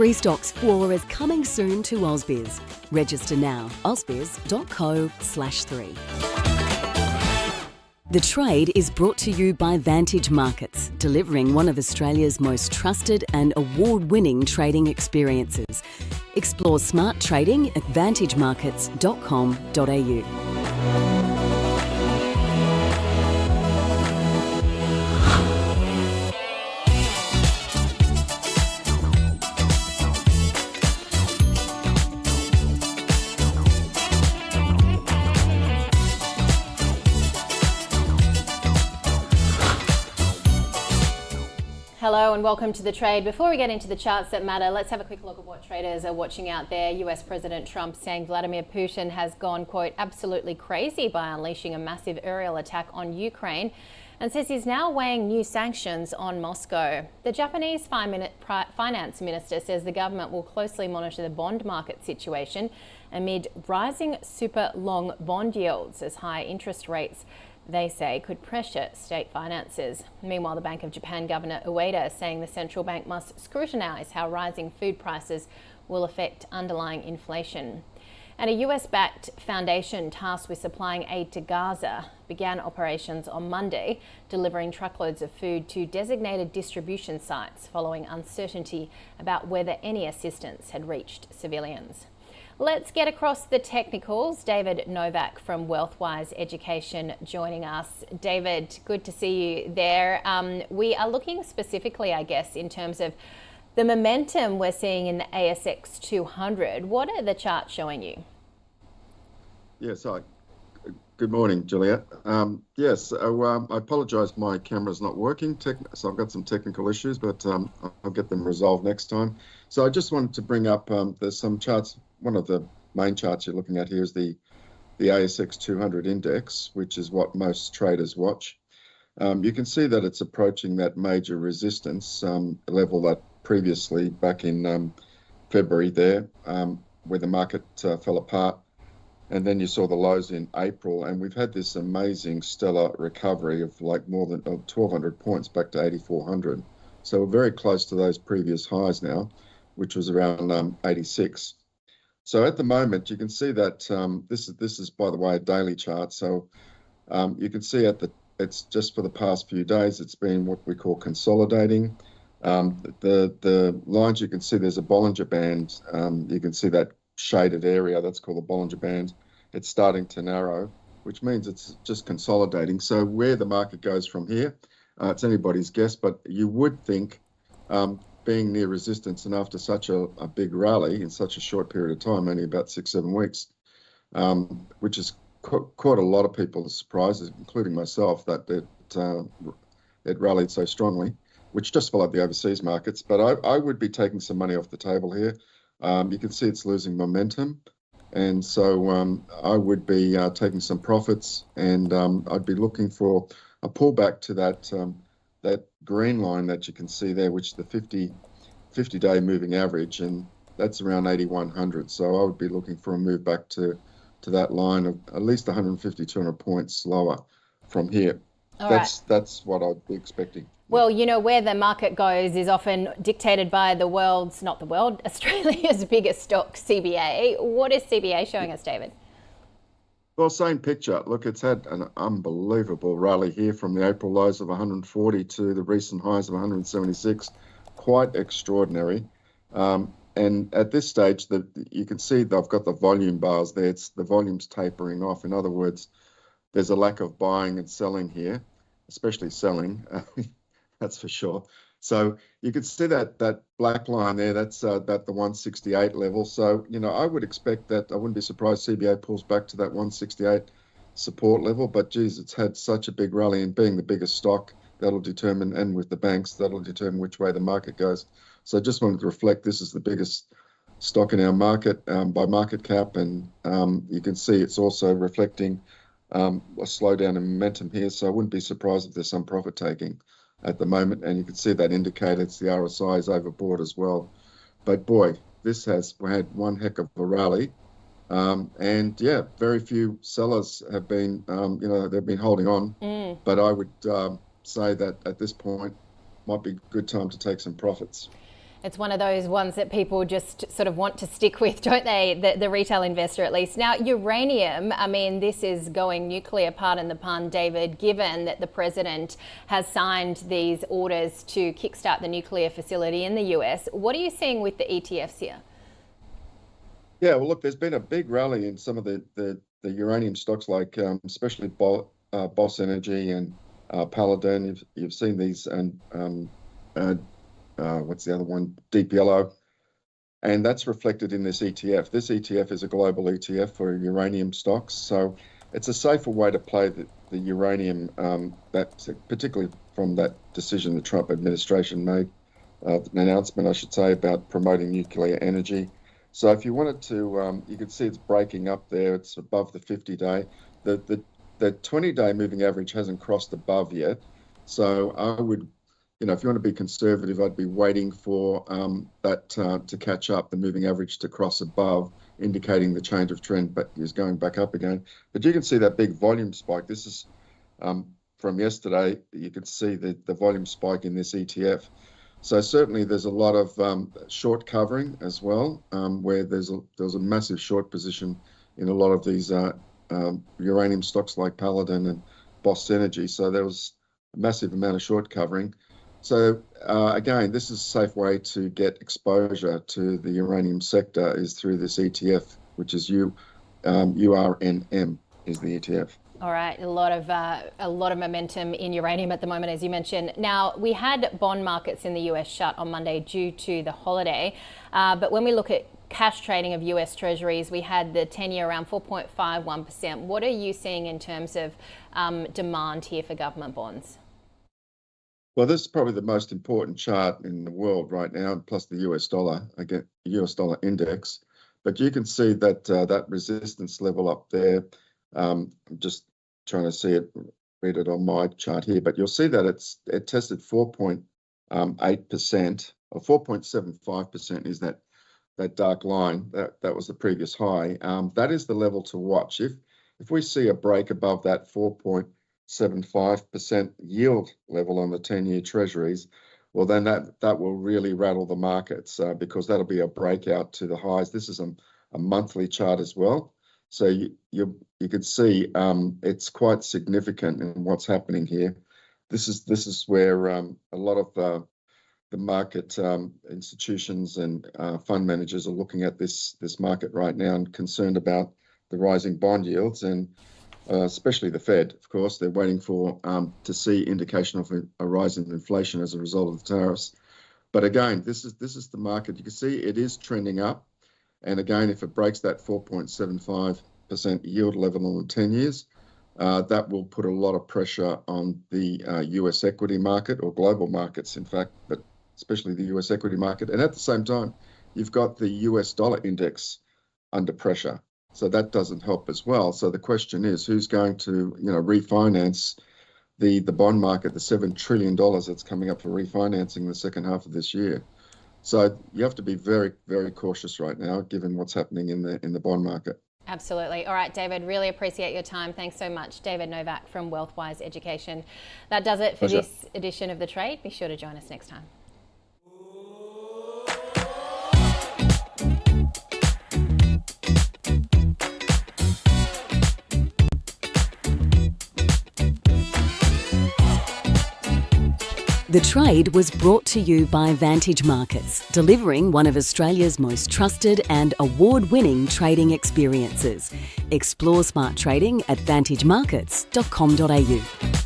Three Stocks Floor is coming soon to Ausbiz. Register now, ausbiz.co/3. The Trade is brought to you by Vantage Markets, delivering one of Australia's most trusted and award-winning trading experiences. Explore smart trading at vantagemarkets.com.au. Hello and welcome to The Trade. Before we get into the charts that matter, let's have a quick look at what traders are watching out there. US President Trump saying Vladimir Putin has gone, quote, absolutely crazy by unleashing a massive aerial attack on Ukraine, and says he's now weighing new sanctions on Moscow. The Japanese finance minister says the government will closely monitor the bond market situation amid rising super long bond yields as high interest rates, they say, could pressure state finances. Meanwhile, the Bank of Japan Governor Ueda is saying the central bank must scrutinise how rising food prices will affect underlying inflation. And a US-backed foundation tasked with supplying aid to Gaza began operations on Monday, delivering truckloads of food to designated distribution sites following uncertainty about whether any assistance had reached civilians. Let's get across the technicals. David Novac from Wealthwise Education joining us. David, good to see you there. We are looking specifically, I guess, in terms of the momentum we're seeing in the ASX 200. What are the charts showing you? Yes, good morning, Juliet. Yes, I apologise, my camera's not working, so I've got some technical issues, but I'll get them resolved next time. So I just wanted to bring up, there's some charts. One of the main charts you're looking at here is the ASX 200 index, which is what most traders watch. You can see that it's approaching that major resistance level that previously back in February there, where the market fell apart. And then you saw the lows in April, and we've had this amazing stellar recovery of like more than 1,200 points back to 8,400. So we're very close to those previous highs now, which was around 86. So at the moment, you can see that this is, by the way, a daily chart. So you can see it's just for the past few days, it's been what we call consolidating. The lines you can see, there's a Bollinger Band. You can see that shaded area, that's called the Bollinger Band. It's starting to narrow, which means it's just consolidating. So where the market goes from here, it's anybody's guess, but you would think being near resistance and after such a big rally in such a short period of time, only about 6-7 weeks, which has caught a lot of people's surprises, including myself, that it rallied so strongly, which just followed the overseas markets. But I would be taking some money off the table here. You can see it's losing momentum, and so I would be taking some profits, and I'd be looking for a pullback to that green line that you can see there, which is the 50-day moving average, and that's around 8,100. So I would be looking for a move back to that line of at least 150, 200 points lower from here. That's what I'd be expecting. Well, you know, where the market goes is often dictated by Australia's biggest stock, CBA. What is CBA showing us, David? Well, same picture. Look, it's had an unbelievable rally here from the April lows of 140 to the recent highs of 176. Quite extraordinary. And at this stage, you can see they've got the volume bars there. The volume's tapering off. In other words, there's a lack of buying and selling here, especially selling. That's for sure. So you can see that black line there, that's at the 168 level. So, you know, I would expect that, I wouldn't be surprised CBA pulls back to that 168 support level, but geez, it's had such a big rally, and being the biggest stock, that'll determine, and with the banks, that'll determine which way the market goes. So I just wanted to reflect, this is the biggest stock in our market by market cap, and you can see it's also reflecting a slowdown in momentum here. So I wouldn't be surprised if there's some profit taking at the moment, and you can see that indicates the RSI is overbought as well. But boy, this has had one heck of a rally, and yeah, very few sellers have been, they've been holding on. But I would say that at this point might be a good time to take some profits. It's one of those ones that people just sort of want to stick with, don't they? The retail investor, at least. Now, uranium, I mean, this is going nuclear, pardon the pun, David, given that the president has signed these orders to kickstart the nuclear facility in the US. What are you seeing with the ETFs here? Yeah, well, look, there's been a big rally in some of the uranium stocks, like especially Boss Energy and Paladin. You've seen these, and what's the other one? Deep Yellow. And that's reflected in this ETF. This ETF is a global ETF for uranium stocks. So it's a safer way to play the uranium, particularly from that decision the Trump administration made, an announcement, I should say, about promoting nuclear energy. So if you wanted to, you can see it's breaking up there. It's above the 50-day. The 20-day moving average hasn't crossed above yet. So I would, if you want to be conservative, I'd be waiting for that to catch up, the moving average to cross above, indicating the change of trend, but is going back up again. But you can see that big volume spike. This is from yesterday. You could see the volume spike in this ETF. So certainly there's a lot of short covering as well, where there's a massive short position in a lot of these uranium stocks like Paladin and Boss Energy. So there was a massive amount of short covering. So again, this is a safe way to get exposure to the uranium sector is through this ETF, which is URNM is the ETF. All right, a lot of momentum in uranium at the moment, as you mentioned. Now, we had bond markets in the US shut on Monday due to the holiday, but when we look at cash trading of US Treasuries, we had the 10-year around 4.51%. What are you seeing in terms of demand here for government bonds? Well, this is probably the most important chart in the world right now, plus the US dollar, again, US dollar index. But you can see that that resistance level up there, I'm just trying to see it, read it on my chart here, but you'll see that it tested 4.8% or 4.75% is that dark line. That was the previous high. That is the level to watch. If we see a break above that 4.75% yield level on the 10-year treasuries, well, then that will really rattle the markets because that'll be a breakout to the highs. This is a monthly chart as well. So you can see it's quite significant in what's happening here. This is where a lot of the market institutions and fund managers are looking at this market right now and concerned about the rising bond yields, and especially the Fed, of course. They're waiting for to see indication of a rise in inflation as a result of the tariffs. But again, this is the market. You can see it is trending up. And again, if it breaks that 4.75% yield level on the 10 years, that will put a lot of pressure on the US equity market, or global markets, in fact, but especially the US equity market. And at the same time, you've got the US dollar index under pressure. So that doesn't help as well. So the question is, who's going to refinance the bond market, the $7 trillion that's coming up for refinancing the second half of this year? So you have to be very, very cautious right now, given what's happening in the bond market. Absolutely. All right, David, really appreciate your time. Thanks so much. David Novac from Wealthwise Education. That does it for this edition of The Trade. Be sure to join us next time. The Trade was brought to you by Vantage Markets, delivering one of Australia's most trusted and award-winning trading experiences. Explore smart trading at vantagemarkets.com.au.